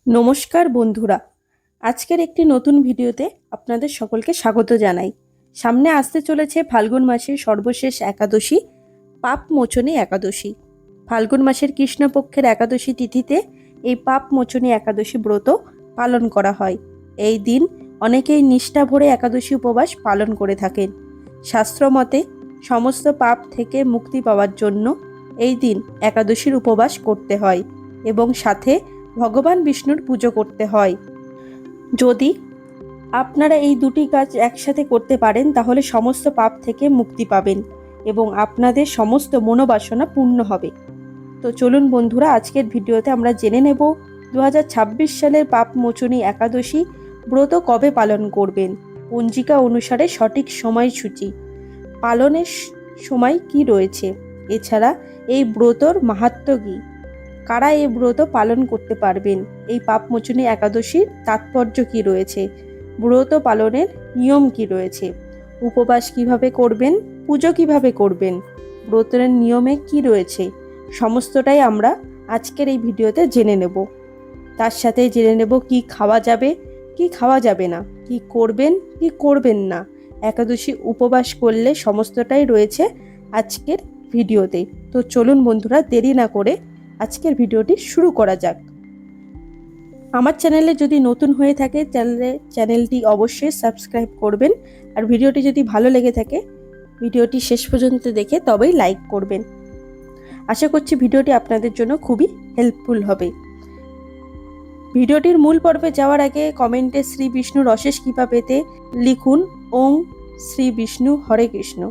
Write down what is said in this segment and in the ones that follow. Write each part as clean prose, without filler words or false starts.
নমস্কার বন্ধুরা, আজকের একটি নতুন ভিডিওতে আপনাদের সকলকে স্বাগত জানাই। সামনে আসতে চলেছে ফাল্গুন মাসের সর্বশেষ একাদশী, পাপমোচনী একাদশী। ফাল্গুন মাসের কৃষ্ণপক্ষের একাদশী তিথিতে এই পাপমোচনী একাদশী ব্রত পালন করা হয়। এই দিন অনেকেই নিষ্ঠা ভরে একাদশী উপবাস পালন করে থাকেন। শাস্ত্রমতে সমস্ত পাপ থেকে মুক্তি পাওয়ার জন্য এই দিন একাদশীর উপবাস করতে হয় এবং সাথে ভগবান বিষ্ণুর পুজো করতে হয়। যদি আপনারা এই দুটি কাজ একসাথে করতে পারেন তাহলে সমস্ত পাপ থেকে মুক্তি পাবেন এবং আপনাদের সমস্ত মনোবাসনা পূর্ণ হবে। তো চলুন বন্ধুরা, আজকের ভিডিওতে আমরা জেনে নেব 2026 সালের পাপমোচনী একাদশী ব্রত কবে পালন করবেন, পঞ্জিকা অনুসারে সঠিক সময়সূচি, পালনের সময় কি রয়েছে, এছাড়া এই ব্রতর মাহাত্ম্য কী, কারা এই ব্রত পালন করতে পারবেন, এই পাপমোচনী একাদশীর তাৎপর্য কি রয়েছে, ব্রত পালনের নিয়ম কি রয়েছে, উপবাস কিভাবে করবেন, পুজো কিভাবে করবেন, ব্রতের নিয়মে কি রয়েছে, সমস্তটাই আমরা আজকের এই ভিডিওতে জেনে নেব। তার সাথে জেনে নেব কি খাওয়া যাবে, কি খাওয়া যাবে না, কি করবেন, কি করবেন না। একাদশী উপবাস করলে সমস্তটাই রয়েছে আজকের ভিডিওতে। তো চলুন বন্ধুরা, দেরি না করে আজকের ভিডিওটি শুরু করা যাক। আমার চ্যানেলে যদি নতুন হয়ে থাকে চ্যানেলটি অবশ্যই সাবস্ক্রাইব করবেন, আর ভিডিওটি যদি ভালো লেগে থাকে ভিডিওটি শেষ পর্যন্ত দেখে তবেই লাইক করবেন। আশা করছি ভিডিওটি আপনাদের জন্য খুবই হেল্পফুল হবে। ভিডিওটির মূল পর্বে যাওয়ার আগে কমেন্টে শ্রী বিষ্ণুর অশেষ কৃপা পেতে লিখুন ওং শ্রী বিষ্ণু হরে কৃষ্ণ।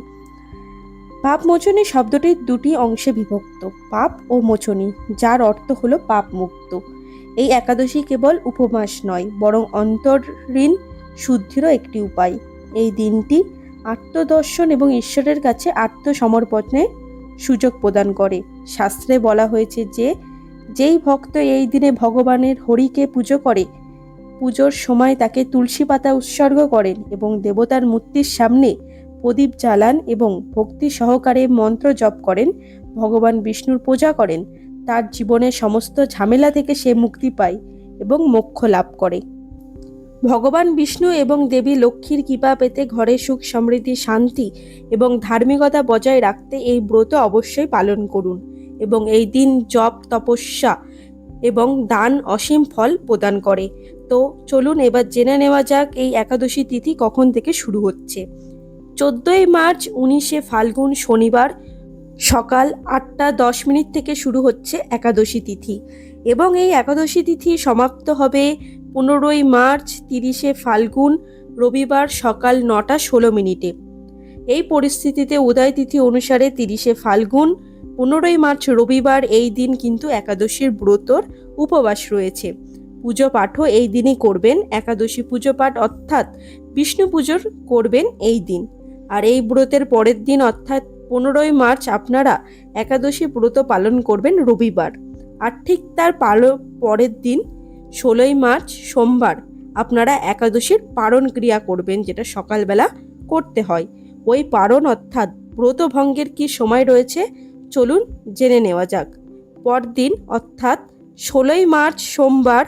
পাপমোচনী শব্দটি দুটি অংশে বিভক্ত, পাপ ও মোচনী, যার অর্থ হলো পাপ মুক্ত। এই একাদশী কেবল উপবাস নয়, বরং অন্তরীণ শুদ্ধিরও একটি উপায়। এই দিনটি আত্মদর্শন এবং ঈশ্বরের কাছে আত্মসমর্পণের সুযোগ প্রদান করে। শাস্ত্রে বলা হয়েছে যে যেই ভক্ত এই দিনে ভগবানের হরিকে পুজো করে, পুজোর সময় তাকে তুলসী পাতা উৎসর্গ করেন এবং দেবতার মূর্তির সামনে প্রদীপ জ্বালান এবং ভক্তি সহকারে মন্ত্র জপ করেন, ভগবান বিষ্ণুর পূজা করেন, তার জীবনের সমস্ত ঝামেলা থেকে সে মুক্তি পায় এবং মোক্ষ লাভ করে। ভগবান বিষ্ণু এবং দেবী লক্ষ্মীর কৃপা পেতে ঘরে সুখ সমৃদ্ধি শান্তি এবং ধার্মিকতা বজায় রাখতে এই ব্রত অবশ্যই পালন করুন এবং এই দিন জপ তপস্যা এবং দান অসীম ফল প্রদান করে। তো চলুন এবার জেনে নেওয়া যাক এই একাদশী তিথি কখন থেকে শুরু হচ্ছে। 14ই মার্চ 19শে ফাল্গুন শনিবার সকাল 8:10 থেকে শুরু হচ্ছে একাদশী তিথি এবং এই একাদশী তিথি সমাপ্ত হবে 15ই মার্চ 30শে ফাল্গুন রবিবার সকাল 9:16। এই পরিস্থিতিতে উদয় তিথি অনুসারে 30শে ফাল্গুন 15ই মার্চ রবিবার এই দিন কিন্তু একাদশীর ব্রতর উপবাস রয়েছে। পুজো পাঠও এই দিনই করবেন। একাদশী পুজো পাঠ অর্থাৎ বিষ্ণু পুজোর করবেন এই দিন। আর এই ব্রতের পরের দিন অর্থাৎ 15ই মার্চ আপনারা একাদশী ব্রত পালন করবেন রবিবার। আর ঠিক তার পরের দিন 16ই মার্চ সোমবার আপনারা একাদশীর পারণ ক্রিয়া করবেন, যেটা সকালবেলা করতে হয়। ওই পারণ অর্থাৎ ব্রত ভঙ্গের কি সময় রয়েছে চলুন জেনে নেওয়া যাক। পরদিন অর্থাৎ 16ই মার্চ সোমবার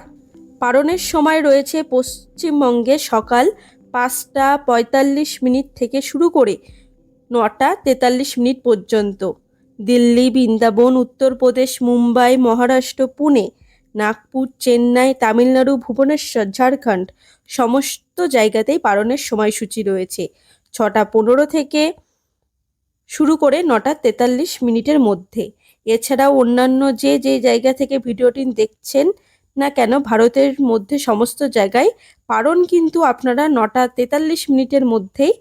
পারণের সময় রয়েছে পশ্চিমবঙ্গে সকাল 5:45 থেকে শুরু করে 9:43 পর্যন্ত। দিল্লি, বৃন্দাবন, উত্তরপ্রদেশ, মুম্বাই, মহারাষ্ট্র, পুনে, নাগপুর, চেন্নাই, তামিলনাড়ু, ভুবনেশ্বর, ঝাড়খণ্ড সমস্ত জায়গাতেই পারণের সময়সূচি রয়েছে 6:15 থেকে শুরু করে 9:43 মধ্যে। এছাড়াও অন্যান্য যে জায়গা থেকে ভিডিওটি দেখছেন না কেন ভারতের মধ্যে সমস্ত জায়গায় পারণ কিন্তু আপনারা 9:43 মধ্যেই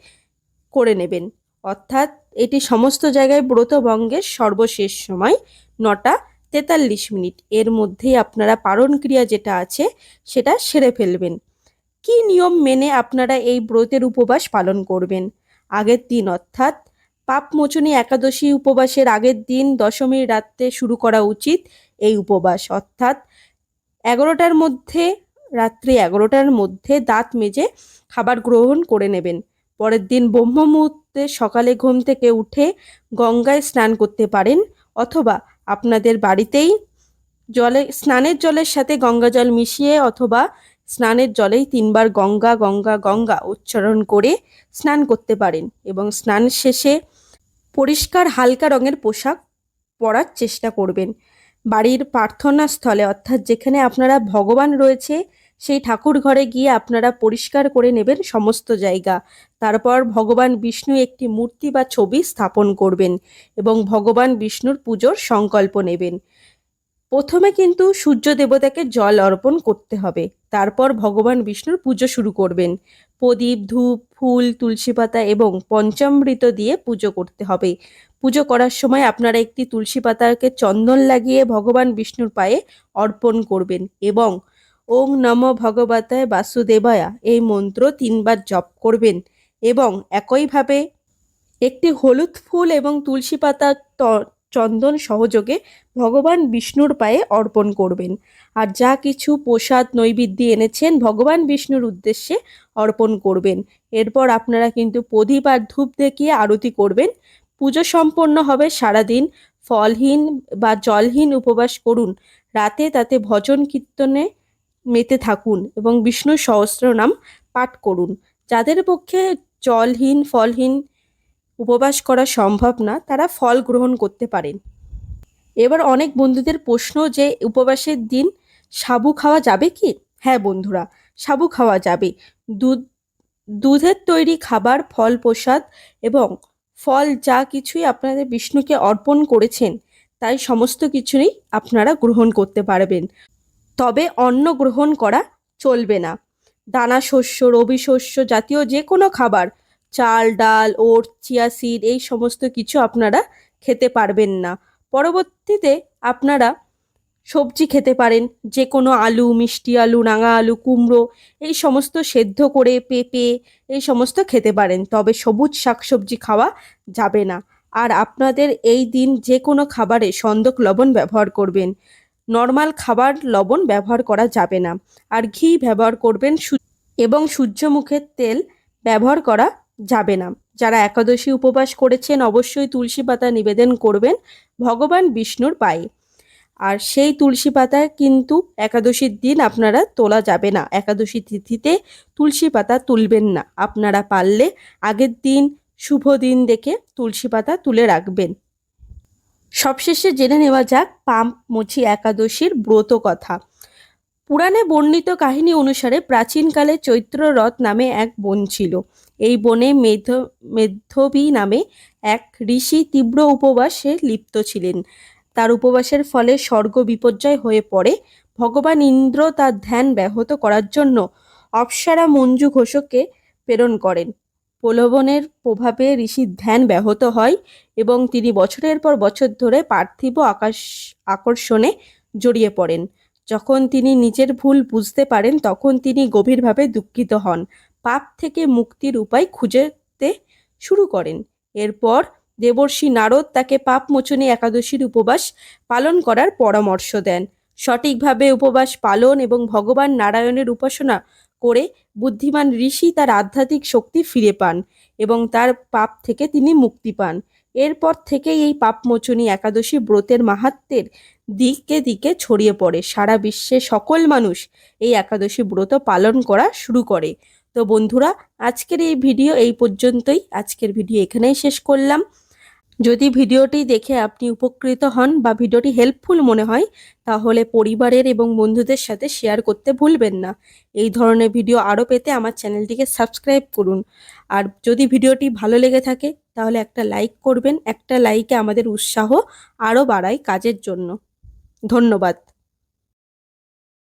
করে নেবেন। অর্থাৎ এটি সমস্ত জায়গায় ব্রতভঙ্গের সর্বশেষ সময় 9:43। এর মধ্যেই আপনারা পারণ ক্রিয়া যেটা আছে সেটা সেরে ফেলবেন। কি নিয়ম মেনে আপনারা এই ব্রতের উপবাস পালন করবেন? আগের দিন অর্থাৎ পাপমোচনী একাদশী উপবাসের আগের দিন দশমীর রাত্রে শুরু করা উচিত এই উপবাস। অর্থাৎ রাত্রি 11টার মধ্যে দাঁত মেজে খাবার গ্রহণ করে নেবেন। পরের দিন ব্রহ্ম মুহূর্তে সকালে ঘুম থেকে উঠে গঙ্গায় স্নান করতে পারেন, অথবা আপনাদের বাড়িতেই স্নানের জলের সাথে গঙ্গা জল মিশিয়ে অথবা স্নানের জলেই 3 বার গঙ্গা গঙ্গা গঙ্গা উচ্চারণ করে স্নান করতে পারেন এবং স্নান শেষে পরিষ্কার হালকা রঙের পোশাক পরার চেষ্টা করবেন। বাড়ির প্রার্থনা স্থলে অর্থাৎ যেখানে আপনারা ভগবান রয়েছে সেই ঠাকুর ঘরে গিয়ে আপনারা পরিষ্কার করে নেবেন সমস্ত জায়গা। তারপর ভগবান বিষ্ণু একটি মূর্তি বা ছবি স্থাপন করবেন এবং ভগবান বিষ্ণুর পুজোর সংকল্প নেবেন। প্রথমে কিন্তু সূর্য দেবতাকে জল অর্পণ করতে হবে, তারপর ভগবান বিষ্ণুর পুজো শুরু করবেন। প্রদীপ, ধূপ, ফুল, তুলসী পাতা এবং পঞ্চামৃত দিয়ে পুজো করতে হবে। পুজো করার সময় আপনারা একটি তুলসী পাতাকে চন্দন লাগিয়ে ভগবান বিষ্ণুর পায়ে অর্পণ করবেন এবং ওং নমো ভগবতায় বাসুদেবায়া এই মন্ত্র 3 বার জপ করবেন এবং একইভাবে একটি হলুদ ফুল এবং তুলসী পাতা চন্দন সহযোগে ভগবান বিষ্ণুর পায়ে অর্পণ করবেন। আর যা কিছু প্রসাদ নৈবেদ্য এনেছেন ভগবান বিষ্ণুর উদ্দেশ্যে অর্পণ করবেন। এরপর আপনারা কিন্তু প্রদীপ আর ধূপ দেখিয়ে আরতি করবেন। পুজো সম্পন্ন হবে সারাদিন। ফলহীন বা জলহীন উপবাস করুন। রাতে তাতে ভজন কীর্তনে মেতে থাকুন এবং বিষ্ণু সহস্রনাম পাঠ করুন। যাদের পক্ষে জলহীন ফলহীন উপবাস করা সম্ভব না তারা ফল গ্রহণ করতে পারেন। এবার অনেক বন্ধুদের প্রশ্ন যে উপবাসের দিন সাবু খাওয়া যাবে কি? হ্যাঁ বন্ধুরা, সাবু খাওয়া যাবে। দুধের তৈরি খাবার, ফল প্রসাদ এবং ফল যা কিছুই আপনাদের বিষ্ণুকে অর্পণ করেছেন তাই সমস্ত কিছুই আপনারা গ্রহণ করতে পারবেন। তবে অন্ন গ্রহণ করা চলবে না। দানা শস্য, রবি শস্য জাতীয় যে কোনো খাবার, চাল, ডাল, ওট, চিয়া সিড এই সমস্ত কিছু আপনারা খেতে পারবেন না। পরবর্তীতে আপনারা সবজি খেতে পারেন, যে কোনো আলু, মিষ্টি আলু, রাঙা আলু, কুমড়ো এই সমস্ত সেদ্ধ করে, পেঁপে এই সমস্ত খেতে পারেন। তবে সবুজ শাকসবজি খাওয়া যাবে না। আর আপনাদের এই দিন যে কোনো খাবারে সন্দক লবণ ব্যবহার করবেন। নর্মাল খাবার লবণ ব্যবহার করা যাবে না। আর ঘি ব্যবহার করবেন এবং সূর্যমুখের তেল ব্যবহার করা যাবে না। যারা একাদশী উপবাস করেছেন অবশ্যই তুলসী পাতা নিবেদন করবেন ভগবান বিষ্ণুর পায়ে। আর সেই তুলসী পাতা কিন্তু একাদশীর দিন আপনারা তোলা যাবে না। একাদশী তিথিতে তুলসী পাতা তুলবেন না। আপনারা পারলে আগের দিন শুভ দিন দেখে তুলসী পাতা তুলে রাখবেন। সবশেষে জেনে নেওয়া যাক পামমোচি একাদশীর ব্রত কথা। পুরাণে বর্ণিত কাহিনী অনুসারে প্রাচীনকালে চৈত্ররথ নামে এক বন ছিল। এই বনে মেধবী নামে এক ঋষি তীব্র উপবাসে লিপ্ত ছিলেন। তার উপবাসের ফলে স্বর্গ বিপর্যয় হয়ে পড়ে। ভগবান ইন্দ্র তার ধ্যান ব্যাহত করার জন্য অপ্সরা মঞ্জু ঘোষকে প্রেরণ করেন। প্রলোভনের প্রভাবে ঋষির ধ্যান ব্যাহত হয় এবং তিনি বছরের পর বছর ধরে পার্থিব আকর্ষণে জড়িয়ে পড়েন। যখন তিনি নিজের ভুল বুঝতে পারেন তখন তিনি গভীরভাবে দুঃখিত হন। পাপ থেকে মুক্তির উপায় খুঁজতে শুরু করেন। এরপর দেবর্ষি নারদ তাকে পাপমোচনী একাদশীর উপবাস পালন করার পরামর্শ দেন। সঠিকভাবে উপবাস পালন এবং ভগবান নারায়ণের উপাসনা করে বুদ্ধিমান ঋষি তার আধ্যাত্মিক শক্তি ফিরে পান এবং তার পাপ থেকে তিনি মুক্তি পান। এরপর থেকেই এই পাপমোচনী একাদশী ব্রতের মাহাত্ম্যের দিকে দিকে ছড়িয়ে পড়ে। সারা বিশ্বে সকল মানুষ এই একাদশী ব্রত পালন করা শুরু করে। তো বন্ধুরা, আজকের এই ভিডিও এই পর্যন্তই। আজকের ভিডিও এখানেই শেষ করলাম। যদি ভিডিওটি দেখে আপনি উপকৃত হন বা ভিডিওটি হেল্পফুল মনে হয় তাহলে পরিবারের এবং বন্ধুদের সাথে শেয়ার করতে ভুলবেন না। এই ধরনের ভিডিও আরও পেতে আমার চ্যানেলটিকে সাবস্ক্রাইব করুন। আর যদি ভিডিওটি ভালো লেগে থাকে তাহলে একটা লাইক করবেন। একটা লাইকে আমাদের উৎসাহ আরও বাড়ায় কাজের জন্য। ধন্যবাদ।